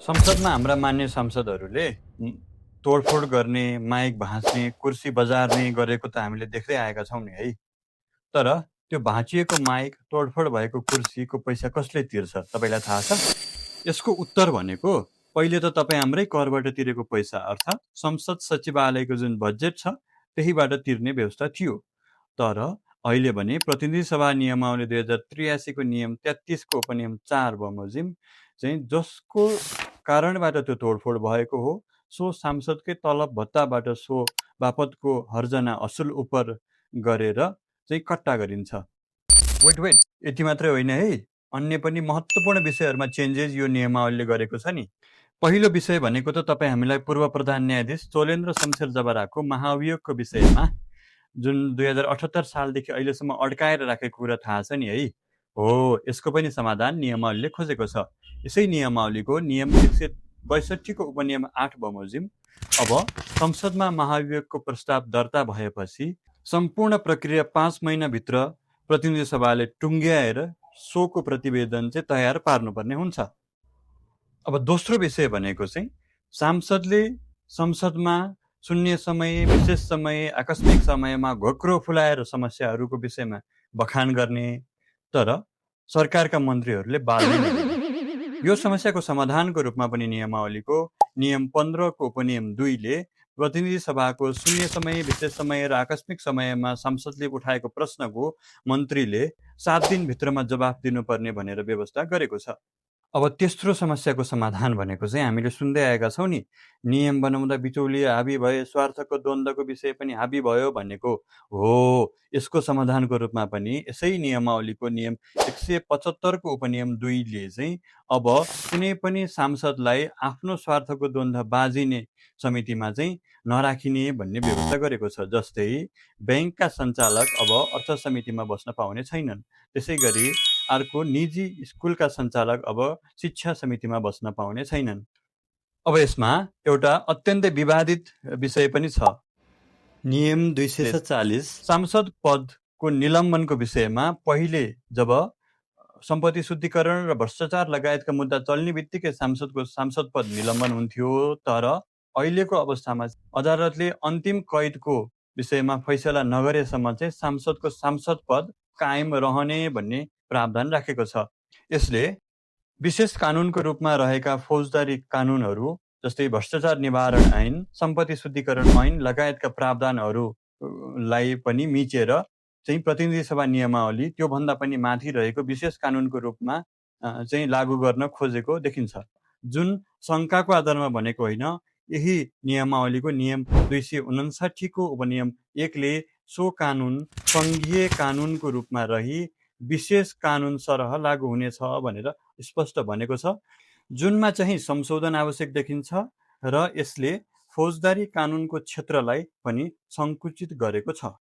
संसदमा हाम्रा मान्य सांसदहरूले तोडफोड गर्ने, माइक भाँच्ने, कुर्सी बजार्ने गरेको त हामीले देख्दै आएका छौँ नि है। तर त्यो भाँचिएको माइक, तोडफोड भएको कुर्सीको पैसा कसले तिर्छ तपाईँलाई थाहा छ? यसको उत्तर भनेको पहिले त तपाईँ हाम्रै करबाट तिरेको पैसा अर्थात् संसद सचिवालयको जुन बजेट छ त्यहीबाट तिर्ने व्यवस्था थियो। तर अहिले भने प्रतिनिधि सभा नियमावली 2083 को नियम 33 को उपनियम 4 बमोजिम चाहिँ जसको कारणबाट त्यो तोडफोड भएको हो सो सांसदकै तलब भत्ताबाट सो बापतको हर्जना असुल उपर गरेर चाहिँ कट्टा गरिन्छ। वेट यति मात्रै होइन है, अन्य पनि महत्त्वपूर्ण विषयहरूमा चेन्जेस यो नियमावलीले गरेको छ नि। पहिलो विषय भनेको त तपाईँ हामीलाई पूर्व प्रधान न्यायाधीश चोलेन्द्र शमशेर जबराको महाभियोगको विषयमा जुन 2078 सालदेखि अहिलेसम्म अड्काएर राखेको कुरा थाहा छ नि है। हो, यसको पनि समाधान नियमावलीले खोजेको छ। यसै नियमावलीको नियम 162 को उपनियम 8 बमोजिम अब संसदमा महाभियोगको प्रस्ताव दर्ता भएपछि सम्पूर्ण प्रक्रिया 5 महिनाभित्र प्रतिनिधि सभाले टुङ्ग्याएर सोको प्रतिवेदन चाहिँ तयार पार्नुपर्ने हुन्छ। अब दोस्रो विषय भनेको चाहिँ सांसदले संसदमा शून्य समय, विशेष समय, आकस्मिक समयमा घोक्रो फुलाएर समस्याहरूको विषयमा बखान गर्ने, तर सरकारका मन्त्रीहरूले बाल्ने नगर्ने। यो समस्याको समाधानको रूपमा पनि नियमावलीको नियम 15 को उपनियम 2 ले प्रतिनिधि सभाको शून्य समय, विशेष समय र आकस्मिक समयमा संसदले उठाएको प्रश्नको मन्त्रीले 7 दिनभित्रमा जवाफ दिनुपर्ने भनेर व्यवस्था गरेको छ। अब तेस्रो समस्याको समाधान भनेको चाहिँ हामीले सुन्दै आएका छौँ नि, नियम बनाउँदा बिचौलिया हाबी भए, स्वार्थको द्वन्द्वको विषय पनि हाबी भयो भनेको हो। यसको समाधानको रूपमा पनि यसै नियमावलीको नियम 175 को उपनियम 2 ले चाहिँ अब कुनै पनि सांसदलाई आफ्नो स्वार्थको द्वन्द्व बाजिने समितिमा चाहिँ नराखिने भन्ने व्यवस्था गरेको छ। जस्तै ब्याङ्कका सञ्चालक अब अर्थ समितिमा बस्न पाउने छैनन्। त्यसै गरी अर्को निजी स्कुलका सञ्चालक अब शिक्षा समितिमा बस्न पाउने छैनन्। अब यसमा एउटा अत्यन्तै विवादित विषय पनि छ। नियम 247 सांसद पदको निलम्बनको विषयमा पहिले जब सम्पत्ति शुद्धिकरण र भ्रष्टाचार लगायतका मुद्दा चल्ने बित्तिकै सांसद पद निलम्बन हुन्थ्यो। तर अहिलेको अवस्थामा अदालतले अन्तिम कैदको विषयमा फैसला नगरेसम्म चाहिँ सांसदको सांसद पद कायम रहने भन्ने प्रावधान राखेको छ। यसले विशेष कानुनको रूपमा रहेका फौजदारी कानुनहरू जस्तै भ्रष्टाचार निवारण ऐन, सम्पत्ति शुद्धिकरण ऐन लगायतका प्रावधानहरूलाई पनि मिचेर चाहिँ प्रतिनिधि सभा नियमावली त्योभन्दा पनि माथि रहेको विशेष कानुनको रूपमा चाहिँ लागू गर्न खोजेको देखिन्छ। जुन शङ्काको आधारमा भनेको होइन, यही नियमावलीको नियम 259 को उपनियम 1 ले सो कानुन सङ्घीय कानुनको रूपमा रही विशेष कानुन सरह लागू हुनेछ भनेर स्पष्ट भनेको छ, जुनमा चाहिँ संशोधन आवश्यक देखिन्छ र यसले फौजदारी कानुनको क्षेत्रलाई पनि सङ्कुचित गरेको छ।